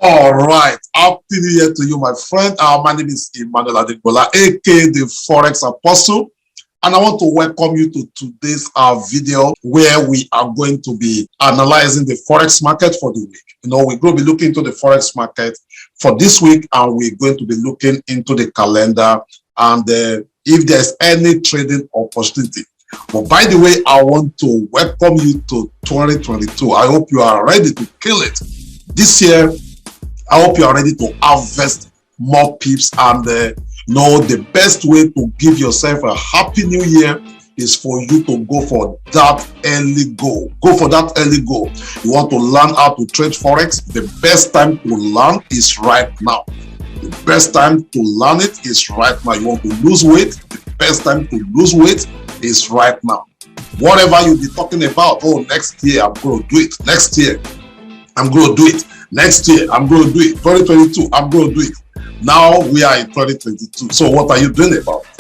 All right, happy new year to you, my friend. My name is Emmanuel Adegbola, aka the Forex Apostle, and I want to welcome you to today's video where we are going to be analyzing the Forex market for the week. We're going to be looking into the Forex market for this week, and we're going to be looking into the calendar and if there's any trading opportunity. But by the way, I want to welcome you to 2022. I hope you are ready to kill it this year. I hope you are ready to harvest more pips, and the best way to give yourself a happy new year is for you to go for that early goal. Go for that early goal. You want to learn how to trade Forex? The best time to learn is right now. The best time to learn it is right now. You want to lose weight? The best time to lose weight is right now. Whatever you'll be talking about, oh, next year I'm going to do it. Next year I'm going to do it. Next year, I'm going to do it. 2022, I'm going to do it. Now we are in 2022. So what are you doing about it?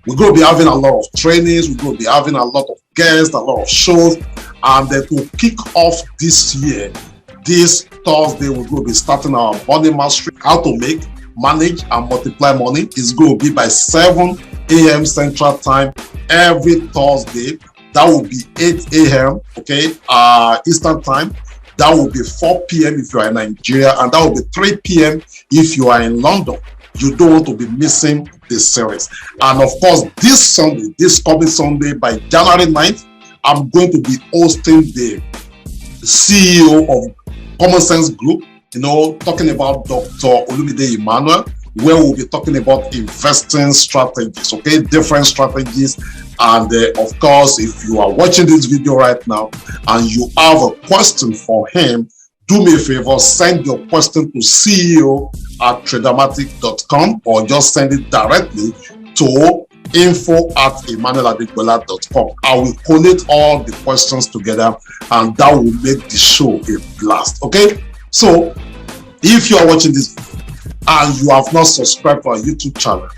We're going to be having a lot of trainings. We're going to be having a lot of guests, a lot of shows. And then to kick off this year, this Thursday, we're going to be starting our money mastery, how to make, manage, and multiply money. It's going to be by 7 a.m. Central Time every Thursday. That will be 8 a.m. okay, Eastern Time. That will be 4 p.m. if you are in Nigeria, and that will be 3 p.m. if you are in London. You don't want to be missing this series. And of course, this Sunday, this coming Sunday, by January 9th, I'm going to be hosting the CEO of Common Sense Group, talking about Dr. Olumide Emmanuel, where we'll be talking about investing strategies, okay, different strategies. And of course, if you are watching this video right now and you have a question for him, do me a favor, send your question to ceo@tradermatic.com, or just send it directly to info@emmanueladegbola.com. I will collate all the questions together, and that will make the show a blast. Okay, so if you are watching this and you have not subscribed to our YouTube channel,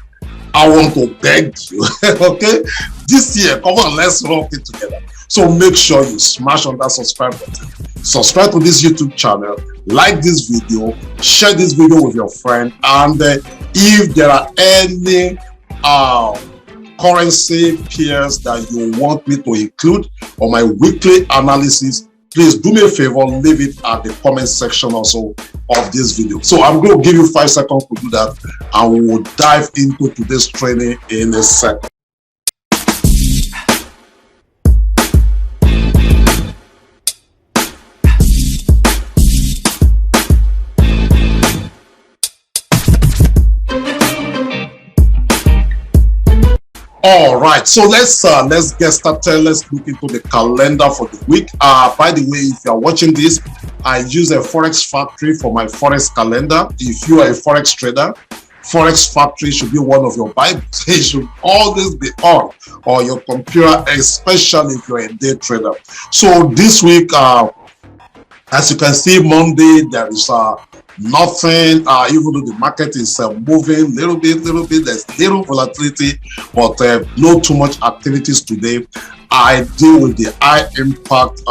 I want to beg you, okay, this year, come on, let's rock it together. So make sure you smash on that subscribe button, subscribe to this YouTube channel, like this video, share this video with your friend, and if there are any currency pairs that you want me to include on my weekly analysis, please do me a favor, leave it at the comment section also of this video. So I'm going to give you 5 seconds to do that, and we will dive into today's training in a second. All right, so let's get started. Let's look into the calendar for the week. By the way, if you are watching this, I use a Forex Factory for my Forex calendar. If you are a Forex trader, Forex Factory should be one of your Bibles. It should always be on your computer, especially if you're a day trader. So this week, as you can see, Monday, there is nothing, even though the market is moving little bit, there's little volatility, but not too much activities today. I deal with the high impact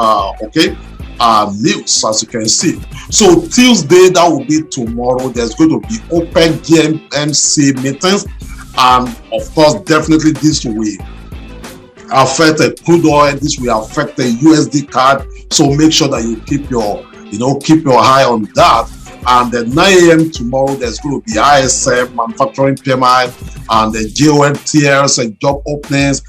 news, as you can see. So Tuesday, that will be tomorrow, there's going to be open GMC meetings, and of course, definitely this will affect the crude oil, this will affect the USD card. So make sure that you keep your eye on that. And at 9 a.m. tomorrow, there's going to be ISM, manufacturing PMI, and the GOLTS and job openings.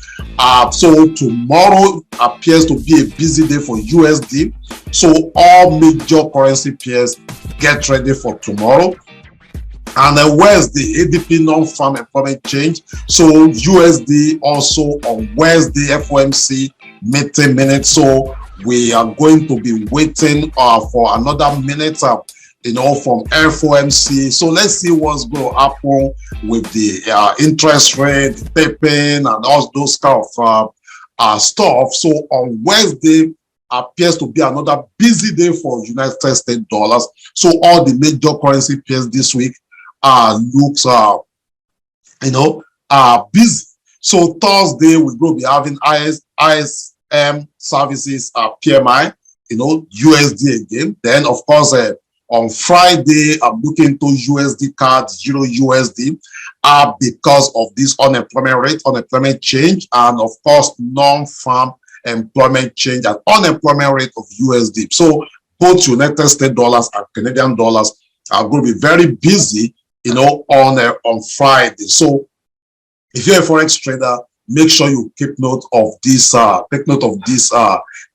So tomorrow appears to be a busy day for USD. So all major currency pairs, get ready for tomorrow. And then Wednesday, ADP non-farm employment change. So USD also on Wednesday, FOMC meeting minutes. So we are going to be waiting for another minute from FOMC. So let's see what's going to happen with the interest rate, the tapering, and all those kind of stuff. So on Wednesday appears to be another busy day for United States dollars. So all the major currency pairs this week looks busy. So Thursday we will be having ISM services PMI, USD again. Then of course On Friday, I'm looking to USD cards, Euro USD, because of this unemployment rate, unemployment change, and of course, non-farm employment change and unemployment rate of USD. So both United States dollars and Canadian dollars are going to be very busy, you know, on Friday. So if you're a Forex trader, make sure you keep note of this,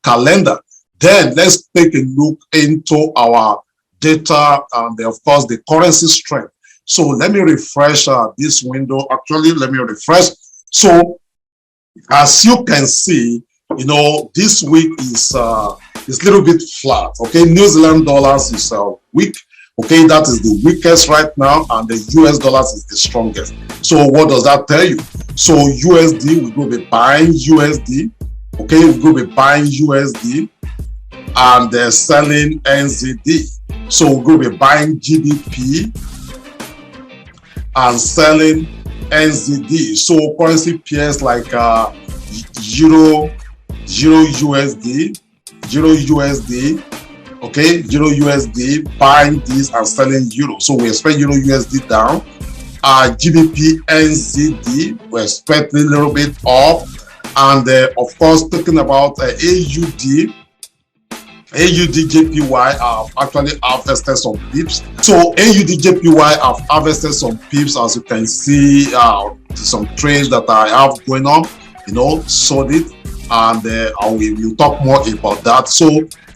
calendar. Then let's take a look into our data and of course the currency strength. So let me refresh this window. Actually, let me refresh. So as you can see, you know, this week is a little bit flat. Okay, New Zealand dollars is weak. Okay, that is the weakest right now, and the US dollars is the strongest. So what does that tell you? So USD, we will be buying USD. Okay, we will be buying USD and they're selling NZD. So we will be buying GBP and selling NZD. So currency pairs like Euro USD, okay, Euro USD, buying this and selling Euro. So we expect Euro USD down. GBP NZD, we're expecting a little bit up. And of course, talking about AUDJPY have actually harvested some pips. So AUDJPY have harvested some pips, as you can see, some trades that I have going on, you know, sold it, and we will talk more about that. So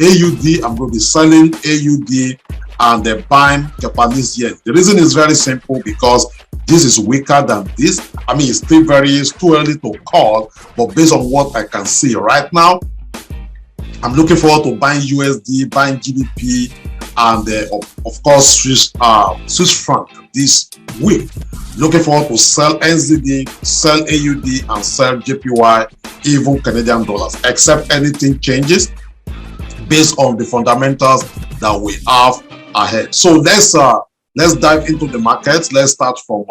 AUD, I'm going to be selling AUD and buying Japanese yen. The reason is very simple, because this is weaker than this. I mean, it's still it's too early to call, but based on what I can see right now, I'm looking forward to buying USD, buying GBP, and of course Swiss franc this week. Looking forward to sell NZD, sell AUD, and sell JPY, even Canadian dollars, except anything changes based on the fundamentals that we have ahead. So let's dive into the markets. Let's start from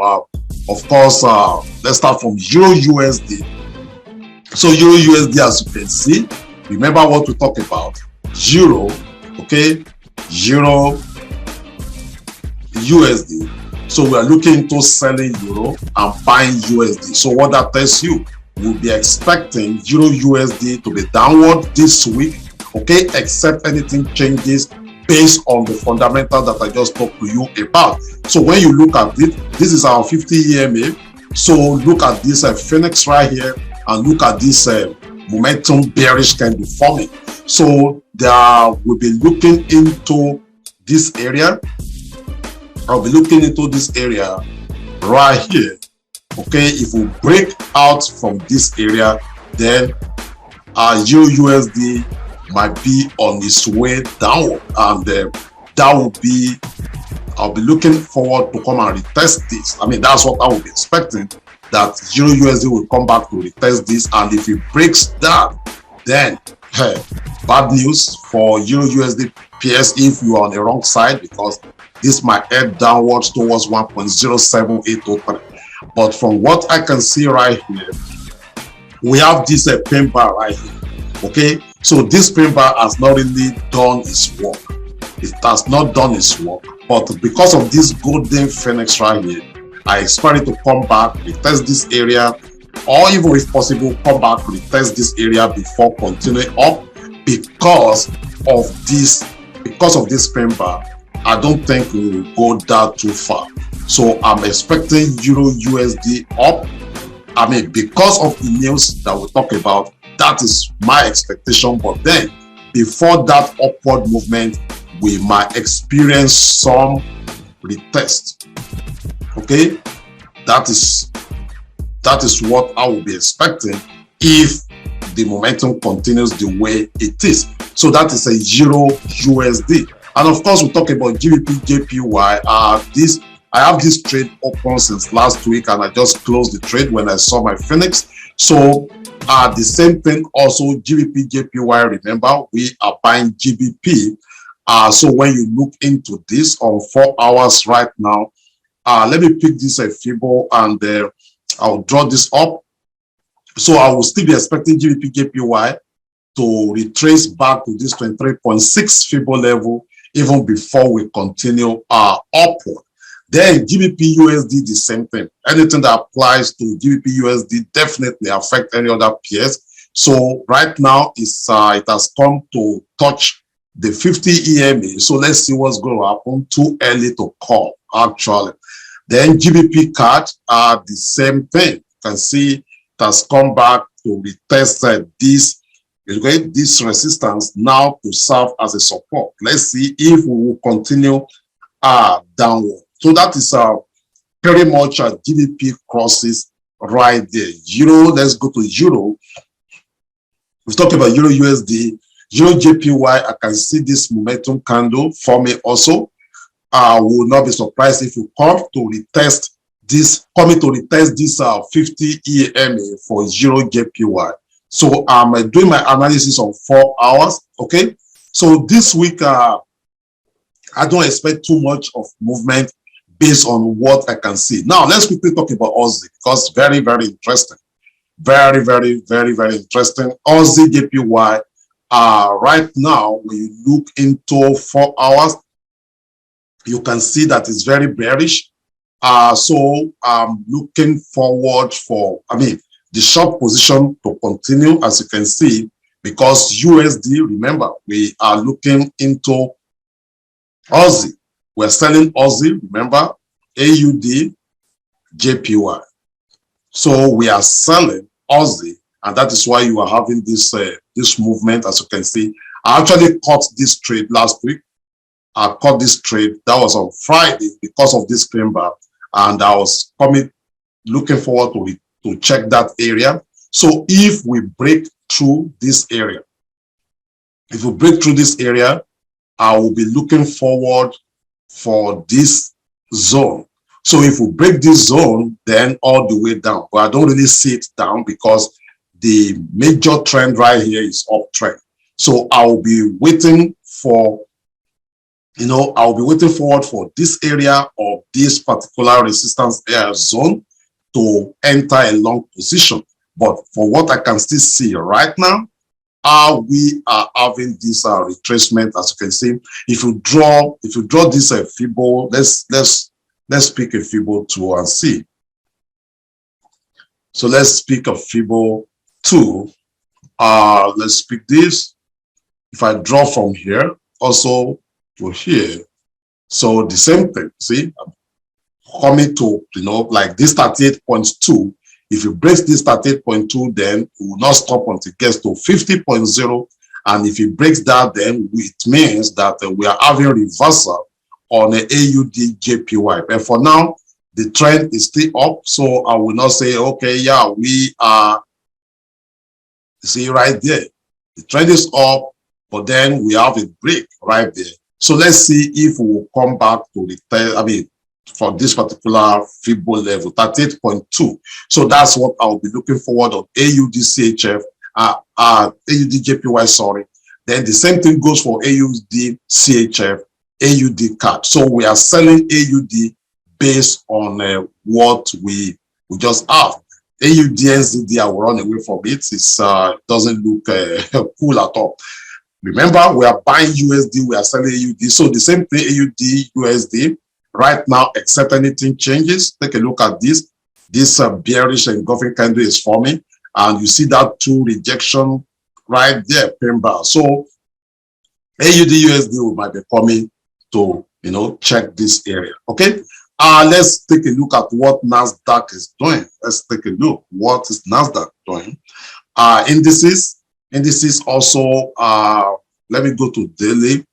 let's start from Euro USD. So Euro USD, as you can see, remember what we talked about. Euro, okay, Euro USD. So we are looking to selling Euro and buying USD. So what that tells you, we'll be expecting Euro USD to be downward this week, okay, except anything changes based on the fundamental that I just talked to you about. So when you look at it, this is our 50 EMA. So look at this Phoenix right here, and look at this momentum bearish can be forming. So we'll be looking into this area. I'll be looking into this area right here. Okay, if we break out from this area, then Euro USD might be on its way downward, and that will be, I'll be looking forward to come and retest this. I mean, that's what I will be expecting, that Euro USD will come back to retest this, and if it breaks that, then hey, bad news for Euro USD PS if you are on the wrong side, because this might head downwards towards 1.07803. But from what I can see right here, we have this pin bar right here. Okay, so this pin bar has not really done its work. It has not done its work, but because of this golden Phoenix right here, I expect it to come back, retest this area, or even if possible, come back, retest this area before continuing up. Because of this pin bar, I don't think we will go that too far. So I'm expecting Euro USD up. I mean, because of the news that we talk about, that is my expectation. But then, before that upward movement, we might experience some retest. Okay, that is what I will be expecting if the momentum continues the way it is. So that is a Euro USD. And of course, we talk about GBPUSD. I have this trade open since last week, and I just closed the trade when I saw my Phoenix. So the same thing also GBPUSD. Remember, we are buying GBP. So when you look into this on 4 hours right now, let me pick this Fibo, and I'll draw this up. So I will still be expecting GBPUSD to retrace back to this 23.6 Fibo level even before we continue upward. Then GBPUSD, the same thing. Anything that applies to GBPUSD definitely affect any other pairs. So right now it has come to touch the 50 EMA. So let's see what's going to happen. Too early to call, actually. Then GBP card are the same thing. You can see it has come back to retest this resistance now to serve as a support. Let's see if we will continue downward. So that is pretty much GBP crosses right there. Euro, let's go to Euro. We've talked about Euro USD. EURUSD, I can see this momentum candle forming also. I will not be surprised if you come to retest this, 50 EMA for EURUSD. So I'm doing my analysis on 4 hours. Okay, so this week I don't expect too much of movement based on what I can see. Now let's quickly talk about Aussie, because very, very interesting. Very, very, very, very interesting. Aussie JPY. Right now, when you look into 4 hours, you can see that it's very bearish. So I'm looking forward for, the short position to continue, as you can see, because USD, remember, we are looking into Aussie. We're selling Aussie, remember, AUDJPY. So we are selling Aussie, and that is why you are having this this movement. As you can see, I actually caught this trade last week. I caught this trade, that was on Friday, because of this clean bar, and I was looking forward to check that area. So if we break through this area, I will be looking forward for this zone. So if we break this zone, then all the way down. But I don't really see it down because the major trend right here is uptrend. So I'll be waiting for, I'll be waiting forward for this area of this particular resistance area zone to enter a long position. But for what I can still see right now, we are having this retracement, as you can see. If you draw this Fibo, let's pick a Fibo 2 and see. So let's pick a Fibo 2. Let's pick this. If I draw from here, also to here, so the same thing. See, I'm coming to, like this 38.2. If you break this 38.2, then it will not stop until it gets to 50.0. And if it breaks that, then it means that we are having reversal on the AUDJPY. But for now, the trend is still up. So I will not say, okay, yeah, we are, see right there. The trend is up, but then we have a break right there. So let's see if we will come back to the, for this particular Fibo level, 38.2. So that's what I'll be looking forward on AUDCHF, AUDJPY, sorry. Then the same thing goes for AUDCHF, AUD card. So we are selling AUD based on what we just have. AUDNZD, I will run away from it. It doesn't look cool at all. Remember, we are buying USD, we are selling AUD. So the same thing, AUD, USD. Right now, except anything changes, take a look at this. This bearish engulfing candle is forming, and you see that 2 rejection right there, pin bar. So AUD, USD might be coming to, check this area. Okay. Let's take a look at what NASDAQ is doing. Let's take a look. What is NASDAQ doing? Indices also, let me go to daily.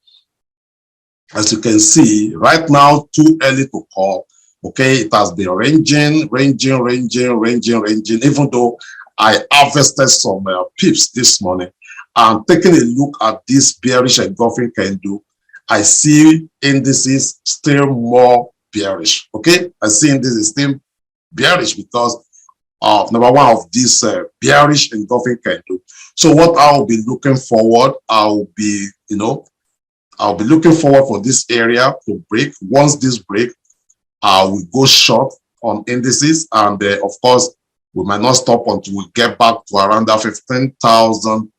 As you can see, right now, too early to call. Okay, it has been ranging, even though I harvested some pips this morning. And taking a look at this bearish engulfing candle, I see indices still more bearish. Okay, I see indices still bearish because of number one of this bearish engulfing candle. So what I'll be looking forward, I'll be looking forward for this area to break. Once this break, we go short on indices, and of course we might not stop until we get back to around that 15,000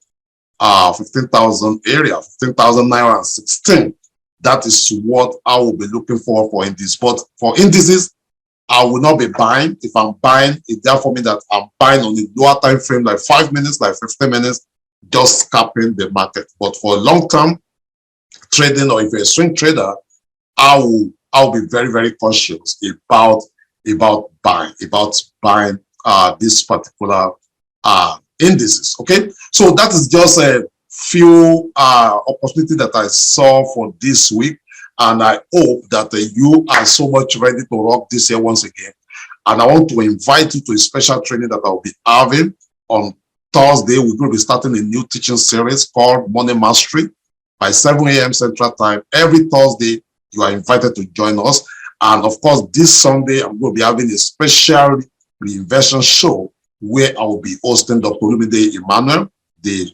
area, 15,916. That is what I will be looking for indices. But for indices, I will not be buying. If I'm buying, it therefore means that I'm buying on the lower time frame, like 5 minutes, like 15 minutes, just scalping the market. But for long-term trading, or if you're a swing trader, I'll be very, very cautious about buying this particular indices. Okay, so that is just a few opportunities that I saw for this week, and I hope that you are so much ready to rock this year once again. And I want to invite you to a special training that I'll be having on Thursday. We're going to be starting a new teaching series called Money Mastery by 7 a.m. Central Time. Every Thursday, you are invited to join us. And of course, this Sunday, I'm going to be having a special reinvention show where I will be hosting Dr. Olumide Emmanuel, the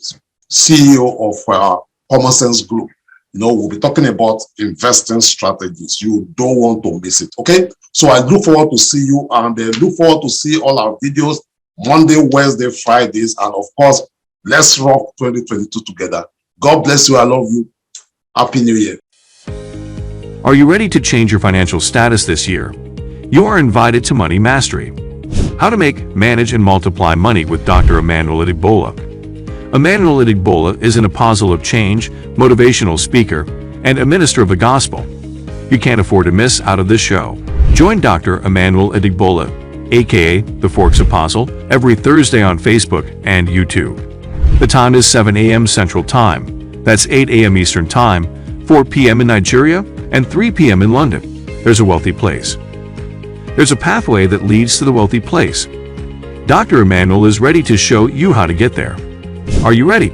CEO of Common Sense Group. You know, we'll be talking about investing strategies. You don't want to miss it. Okay, so I look forward to see you, and look forward to see all our videos Monday, Wednesday, Fridays, and of course, let's rock 2022 together. God bless you. I love you. Happy New Year. Are you ready to change your financial status this year? You are invited to Money Mastery. How to make, manage, and multiply money with Dr. Emmanuel Adegbola. Emmanuel Adegbola is an apostle of change, motivational speaker, and a minister of the gospel. You can't afford to miss out of this show. Join Dr. Emmanuel Adegbola, aka the Forex Apostle, every Thursday on Facebook and YouTube. The time is 7 a.m. Central Time. That's 8 a.m. Eastern Time, 4 p.m. in Nigeria, and 3 p.m. in London. There's a wealthy place. There's a pathway that leads to the wealthy place. Dr. Emmanuel is ready to show you how to get there. Are you ready?